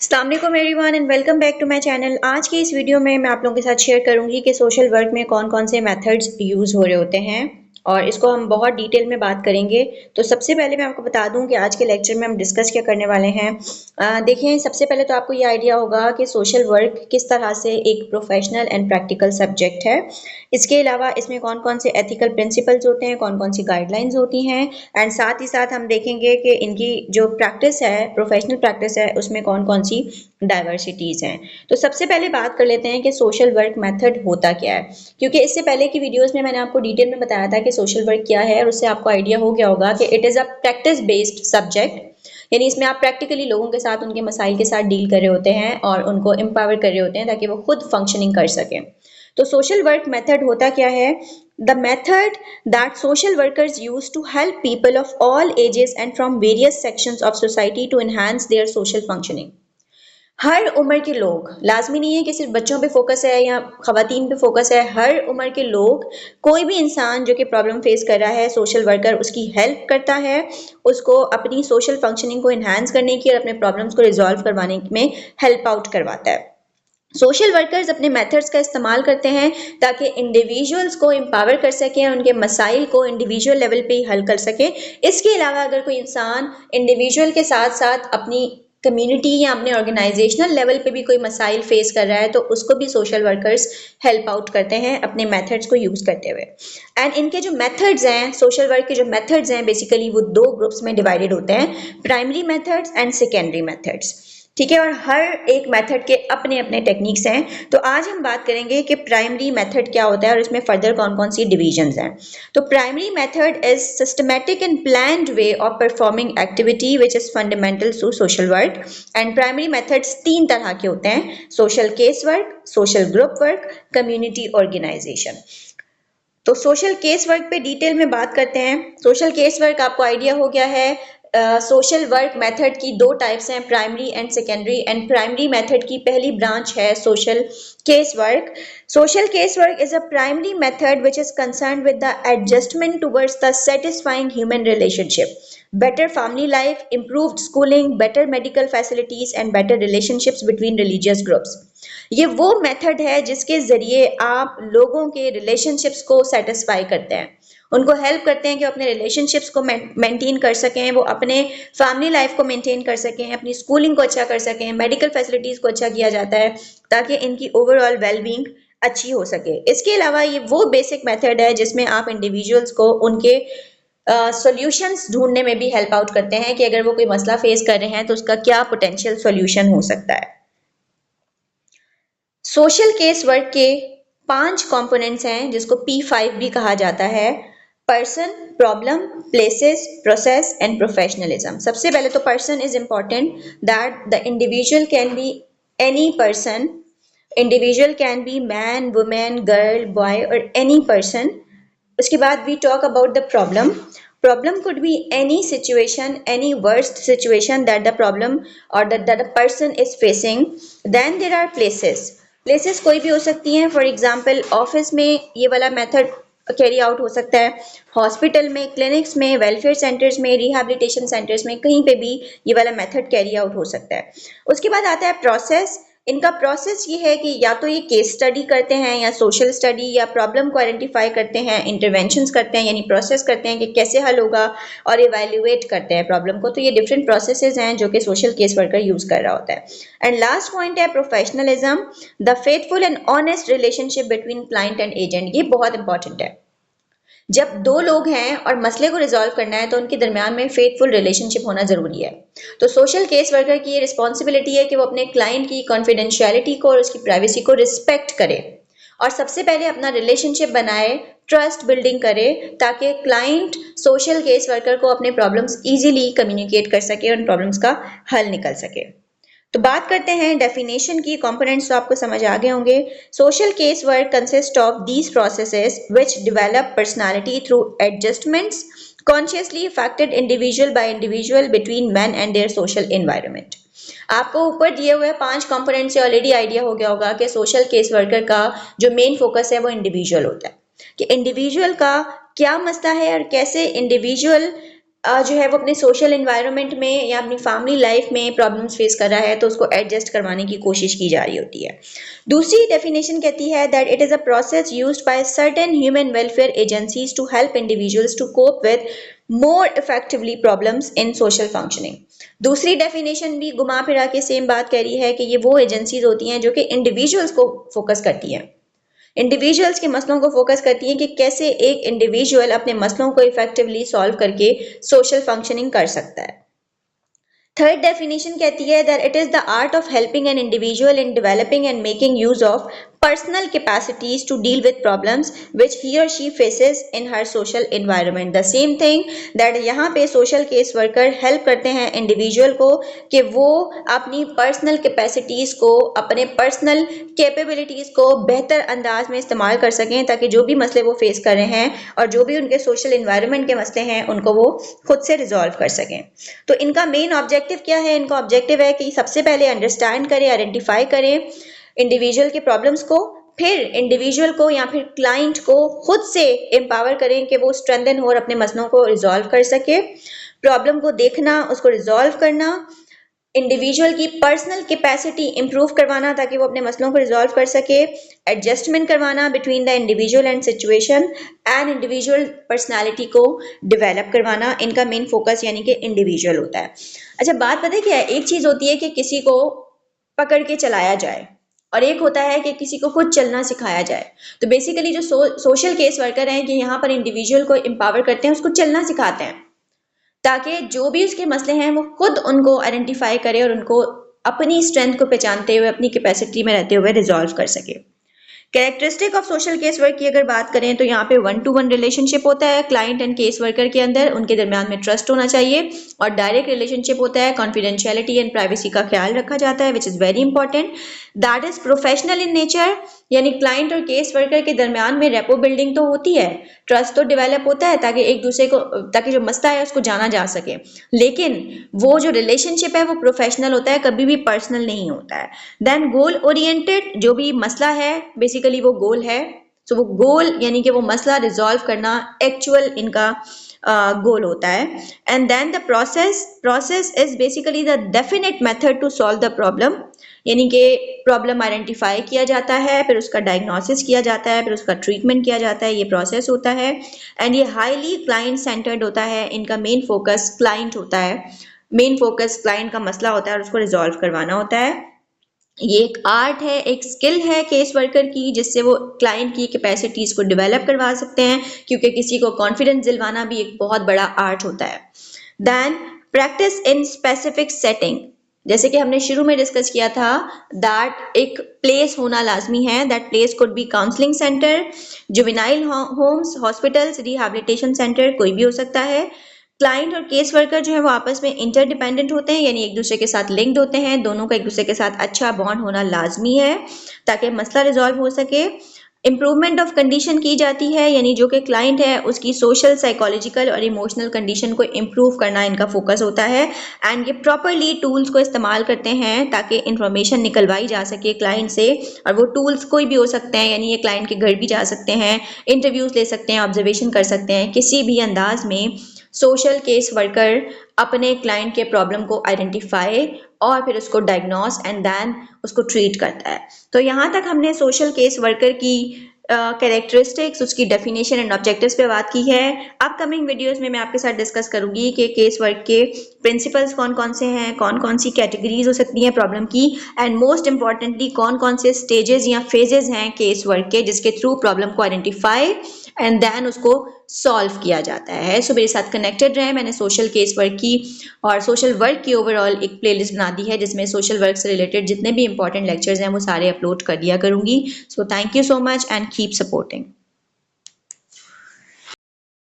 अस्सलाम वालेकुम everyone and welcome back to my channel. आज की इस वीडियो में मैं आप लोगों के साथ शेयर करूंगी कि सोशल वर्क में कौन कौन से मेथड्स यूज़ हो रहे होते हैं और इसको हम बहुत डिटेल में बात करेंगे। तो सबसे पहले मैं आपको बता दूं कि आज के लेक्चर में हम डिस्कस क्या करने वाले हैं। देखें, सबसे पहले तो आपको ये आइडिया होगा कि सोशल वर्क किस तरह से एक प्रोफेशनल एंड प्रैक्टिकल सब्जेक्ट है। इसके अलावा इसमें कौन कौन से एथिकल प्रिंसिपल्स होते हैं, कौन कौन सी गाइडलाइंस होती हैं एंड साथ ही साथ हम देखेंगे कि इनकी जो प्रैक्टिस है, प्रोफेशनल प्रैक्टिस है, उसमें कौन कौन सी डाइवर्सिटीज हैं। तो सबसे पहले बात कर लेते हैं कि सोशल वर्क मेथड होता क्या है, क्योंकि इससे पहले की वीडियोस में मैंने आपको डिटेल में बताया था कि सोशल वर्क क्या है और उससे आपको आइडिया हो गया होगा कि it is a practice based subject. यानी इसमें आप प्रैक्टिकली लोगों के साथ, उनके मसाइल के साथ डील कर रहे होते हैं और उनको एम्पावर कर रहे होते हैं ताकि वो खुद फंक्शनिंग कर सकें। तो सोशल वर्क मेथड होता क्या है? The method that social workers use to help people of all ages and from various sections of society to enhance their social functioning। हर उम्र के लोग, लाजमी नहीं है कि सिर्फ बच्चों पे फोकस है या खवातीन पे फोकस है, हर उम्र के लोग, कोई भी इंसान जो कि प्रॉब्लम फेस कर रहा है, सोशल वर्कर उसकी हेल्प करता है, उसको अपनी सोशल फंक्शनिंग को इन्हांस करने की और अपने प्रॉब्लम्स को रिजॉल्व करवाने में हेल्प आउट करवाता है। सोशल वर्कर्स अपने मेथड्स का इस्तेमाल करते हैं ताकि इंडिविजुअल्स को एम्पावर कर सकें, उनके मसाइल को इंडिविजुअल लेवल पे ही हल कर सकें। इसके अलावा अगर कोई इंसान इंडिविजुअल के साथ साथ अपनी कम्युनिटी या अपने ऑर्गेनाइजेशनल लेवल पे भी कोई मसाइल फेस कर रहा है तो उसको भी सोशल वर्कर्स हेल्प आउट करते हैं अपने मेथड्स को यूज़ करते हुए। एंड इनके जो मेथड्स हैं, सोशल वर्क के जो मेथड्स हैं, बेसिकली वो दो ग्रुप्स में डिवाइडेड होते हैं, primary methods and secondary methods. ठीक है, और हर एक मेथड के अपने अपने टेक्निक्स हैं। तो आज हम बात करेंगे कि प्राइमरी मेथड क्या होता है और इसमें फर्दर कौन कौन सी डिविजन्स हैं। तो primary method is systematic and planned way of performing activity which is fundamental to social work. And primary methods तीन तरह के होते हैं: social case work, social group work, community organization. तो सोशल केस वर्क पे detail में बात करते हैं। सोशल केस वर्क, आपको आइडिया हो गया है, सोशल वर्क मेथड की दो टाइप्स हैं, primary and secondary. And primary method की पहली ब्रांच है social case work. Social case work is a primary method which is concern with the adjustment towards the satisfying human relationship, better family life, improved schooling, better medical facilities and better relationships between religious groups। ये वो method है जिसके जरिए आप लोगों के relationships को satisfy करते हैं, उनको हेल्प करते हैं कि वो अपने रिलेशनशिप्स को मेंटेन कर सकें, वो अपने फैमिली लाइफ को मेंटेन कर सकें, अपनी स्कूलिंग को अच्छा कर सकें, मेडिकल फैसिलिटीज़ को अच्छा किया जाता है ताकि इनकी ओवरऑल वेलबींग अच्छी हो सके। इसके अलावा ये वो बेसिक मेथड है जिसमें आप इंडिविजुअल्स को उनके सॉल्यूशंस ढूंढने में भी हेल्प आउट करते हैं कि अगर वो कोई मसला फेस कर रहे हैं तो उसका क्या पोटेंशियल सॉल्यूशन हो सकता है। सोशल केस वर्क के 5 कंपोनेंट्स हैं जिसको P5 भी कहा जाता है: person, problem, places, process and professionalism. सबसे पहले तो person is important, that the individual can be any person. Individual can be man, women, girl, boy और एनी पर्सन। उसके बाद we talk about the problem. Problem could be any situation, any worst situation that the problem or that the person is facing. Then there are places. Places कोई भी हो सकती हैं, for example office में ये वाला मेथड कैरी आउट हो सकता है, हॉस्पिटल में, क्लिनिक्स में, वेलफेयर सेंटर्स में, रिहैबिलिटेशन सेंटर्स में, कहीं पे भी ये वाला मेथड कैरी आउट हो सकता है। उसके बाद आता है प्रोसेस। इनका प्रोसेस ये है कि या तो ये केस स्टडी करते हैं या सोशल स्टडी या प्रॉब्लम को आइडेंटिफाई करते हैं, इंटरवेंशंस करते हैं, यानी प्रोसेस करते हैं कि कैसे हल होगा और इवेल्युएट करते हैं प्रॉब्लम को। तो ये डिफरेंट प्रोसेसेस हैं जो कि सोशल केस वर्कर यूज कर रहा होता है। एंड लास्ट पॉइंट है professionalism, the faithful and honest relationship between client and agent. ये बहुत इंपॉर्टेंट है। जब दो लोग हैं और मसले को रिजॉल्व करना है तो उनके दरमियान में फेथफुल रिलेशनशिप होना जरूरी है। तो सोशल केस वर्कर की ये रिस्पॉन्सिबिलिटी है कि वो अपने क्लाइंट की कॉन्फिडेंशियलिटी को और उसकी प्राइवेसी को रिस्पेक्ट करे और सबसे पहले अपना रिलेशनशिप बनाए, ट्रस्ट बिल्डिंग करे, ताकि क्लाइंट सोशल केस वर्कर को अपने प्रॉब्लम्स इजीली कम्युनिकेट कर सके और उन प्रॉब्लम्स का हल निकल सके। तो बात करते हैं डेफिनेशन की। कंपोनेंट्स तो आपको समझ आ गए होंगे। Social case work consist of these processes which develop personality through adjustments consciously affected individual by individual between man and their social environment. आपको ऊपर दिए हुए 5 कंपोनेंट से ऑलरेडी आइडिया हो गया होगा कि सोशल केस वर्कर का जो मेन फोकस है वो इंडिविजुअल होता है, कि इंडिविजुअल का क्या मसला है और कैसे इंडिविजुअल जो है वो अपने सोशल एनवायरनमेंट में या अपनी फैमिली लाइफ में प्रॉब्लम्स फेस कर रहा है तो उसको एडजस्ट करवाने की कोशिश की जा रही होती है। दूसरी डेफिनेशन कहती है that it is a process used by certain human welfare agencies to help individuals to cope with more effectively problems in social functioning. दूसरी डेफिनेशन भी घुमा फिरा के सेम बात कह रही है कि ये वो एजेंसीज होती हैं जो कि इंडिविजुअल्स को फोकस करती हैं, इंडिविजुअल्स के मसलों को फोकस करती हैं कि कैसे एक इंडिविजुअल अपने मसलों को इफेक्टिवली सॉल्व करके सोशल फंक्शनिंग कर सकता है। थर्ड डेफिनेशन कहती है that it is the art of helping an individual in developing and making use of personal capacities to deal with problems which he or she faces in her social environment. The same thing that यहाँ पे social case worker help करते हैं individual को कि वो अपनी personal capacities को, अपने personal capabilities को बेहतर अंदाज में इस्तेमाल कर सकें ताकि जो भी मसले वो फेस कर रहे हैं और जो भी उनके social environment के मसले हैं उनको वो खुद से resolve कर सकें। तो इनका मेन ऑब्जेक्टिव क्या है? इनका ऑब्जेक्टिव है कि सबसे पहले अंडरस्टैंड करें, आइडेंटिफाई करें इंडिविजुअल के प्रॉब्लम्स को, फिर इंडिविजुअल को या फिर क्लाइंट को खुद से एम्पावर करें कि वो स्ट्रेंथन हो और अपने मसलों को रिजॉल्व कर सके। प्रॉब्लम को देखना, उसको रिजॉल्व करना, इंडिविजुअल की पर्सनल कैपेसिटी इंप्रूव करवाना ताकि वो अपने मसलों को रिजॉल्व कर सके, एडजस्टमेंट करवाना between the individual and situation and individual personality को डेवलप करवाना, इनका मेन फोकस यानी कि इंडिविजुअल होता है। अच्छा, बात पता है क्या है? एक चीज होती है कि किसी को पकड़ के चलाया जाए और एक होता है कि किसी को खुद चलना सिखाया जाए। तो बेसिकली जो सोशल केस वर्कर हैं कि यहाँ पर इंडिविजुअल को एम्पावर करते हैं, उसको चलना सिखाते हैं ताकि जो भी उसके मसले हैं वो खुद उनको आइडेंटिफाई करे और उनको अपनी स्ट्रेंथ को पहचानते हुए, अपनी कैपेसिटी में रहते हुए रिजॉल्व कर सके। Characteristic of social case work की अगर बात करें तो यहाँ पे 1-to-1 रिलेशनशिप होता है क्लाइंट एंड केस वर्कर के अंदर, उनके दरमियान में ट्रस्ट होना चाहिए, और डायरेक्ट रिलेशनशिप होता है, कॉन्फिडेंशियलिटी एंड प्राइवेसी का ख्याल रखा जाता है which is very important. That is professional in nature, यानी क्लाइंट और केस वर्कर के दरमियान में रेपो बिल्डिंग तो होती है, ट्रस्ट तो डेवलप होता है ताकि एक दूसरे को, ताकि जो मसला है उसको जाना जा सके, लेकिन वो जो रिलेशनशिप है वो प्रोफेशनल होता है, कभी भी पर्सनल नहीं होता है। देन गोल ओरिएंटेड, जो भी मसला है बेसिकली वो गोल है, तो वो गोल यानी कि वो मसला रिजॉल्व करना एक्चुअल इनका गोल होता है। And then the process is basically the definite method to solve the problem, यानी कि प्रॉब्लम आइडेंटिफाई किया जाता है, फिर उसका डायग्नोसिस किया जाता है, फिर उसका ट्रीटमेंट किया जाता है, ये प्रोसेस होता है। एंड ये हाईली क्लाइंट सेंटर्ड होता है, इनका मेन फोकस क्लाइंट होता है, मेन फोकस क्लाइंट का मसला होता है और उसको रिजॉल्व करवाना होता है। ये एक आर्ट है, एक स्किल है केस वर्कर की, जिससे वो क्लाइंट की कैपेसिटीज को डेवलप करवा सकते हैं, क्योंकि किसी को कॉन्फिडेंस दिलवाना भी एक बहुत बड़ा आर्ट होता है। Then practice in specific setting, जैसे कि हमने शुरू में डिस्कस किया था दैट एक प्लेस होना लाजमी है, that place could be counselling centre, juvenile homes, hospitals, rehabilitation centre, कोई भी हो सकता है। क्लाइंट और केस वर्कर जो है वो आपस में इंटरडिपेंडेंट होते हैं, यानी एक दूसरे के साथ लिंक्ड होते हैं, दोनों का एक दूसरे के साथ अच्छा बॉन्ड होना लाजमी है ताकि मसला रिजॉल्व हो सके। इम्प्रूवमेंट ऑफ कंडीशन की जाती है, यानी जो कि क्लाइंट है उसकी सोशल, साइकोलॉजिकल और इमोशनल कंडीशन को इम्प्रूव करना इनका फोकस होता है। एंड ये प्रॉपरली टूल्स को इस्तेमाल करते हैं ताकि इंफॉर्मेशन निकलवाई जा सके क्लाइंट से, और वो टूल्स कोई भी हो सकते हैं, यानी ये क्लाइंट के घर भी जा सकते हैं, इंटरव्यूज ले सकते हैं, ऑब्जर्वेशन कर सकते हैं, किसी भी अंदाज में सोशल केस वर्कर अपने क्लाइंट के प्रॉब्लम को आइडेंटिफाई और फिर उसको डायग्नोस एंड देन उसको ट्रीट करता है। तो यहाँ तक हमने सोशल केस वर्कर की कैरेक्टरिस्टिक्स, उसकी डेफिनेशन एंड ऑब्जेक्टिव्स पे बात की है। अपकमिंग वीडियोस में मैं आपके साथ डिस्कस करूंगी कि केस वर्क के प्रिंसिपल्स कौन कौन से हैं, कौन कौन सी कैटेगरीज हो सकती हैं प्रॉब्लम की, एंड मोस्ट इंपॉर्टेंटली कौन कौन से स्टेजेस या फेजेस हैं केस वर्क के जिसके थ्रू प्रॉब्लम को आइडेंटिफाई एंड देन उसको सॉल्व किया जाता है। सो मेरे साथ कनेक्टेड रहे, मैंने सोशल केस वर्क की और सोशल वर्क की ओवरऑल एक प्लेलिस्ट बना दी है जिसमें सोशल वर्क से रिलेटेड जितने भी इंपॉर्टेंट लेक्चर्स हैं वो सारे अपलोड कर दिया करूंगी। So thank you so much and keep supporting.